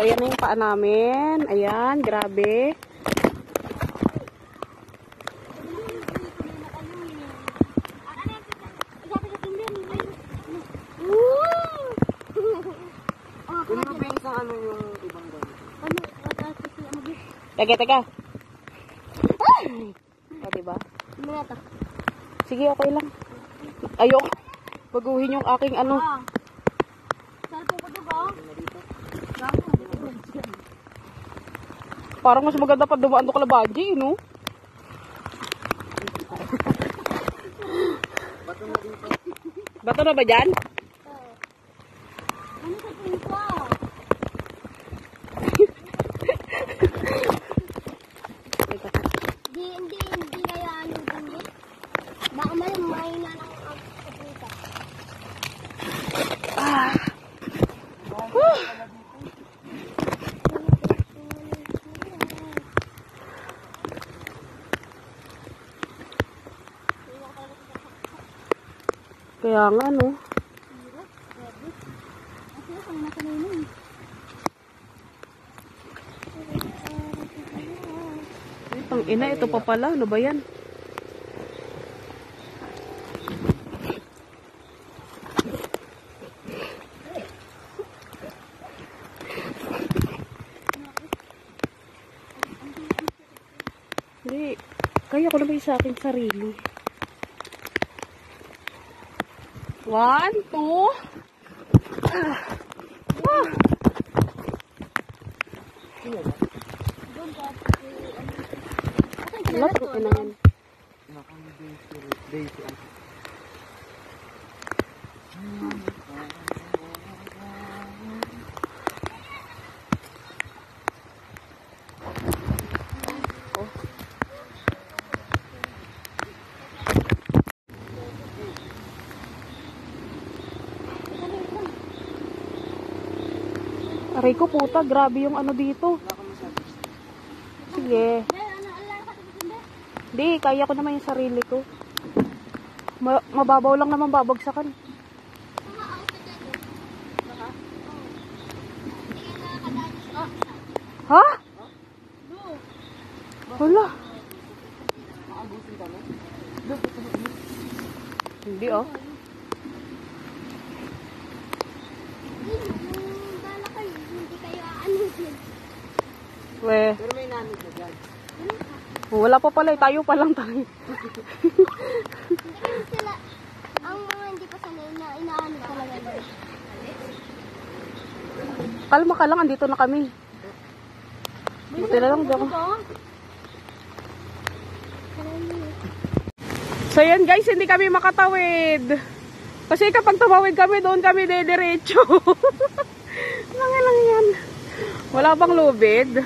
ayan na yung paa namin. Ayan, grabe. Teka. O, diba? Sige, okay lang. Ayok. Baguhin yung aking ano. Parang mas maganda pa dumaan do Kalabanji, no? Bato na ba dyan? Ano sa pinto? Hindi kaya ano din. Baka malamay na lang ang pinto. Kaya nga, no? Ang ina, ito pa pala. Ano ba yan? Hindi. Kaya ko naman sa akin sarili. 1, 2. Wala ko kailangan. Aray ko puta, grabe yung ano dito. Sige. Di, kaya ko naman yung sarili ko. Mababaw lang naman babagsakan. Ha? Wala. Hindi oh. We. Pero may nanay na dyan. Wala pa pala, tayo pa lang tayo. Sila, ang mga hindi pa sanay na inaano talaga nila. Kalma ka lang, andito na kami. Buti na lang dyan. So yan guys, hindi kami makatawid. Kasi kapag tumawid kami, doon kami dediretso. Mga lang yan. Wala bang lubid?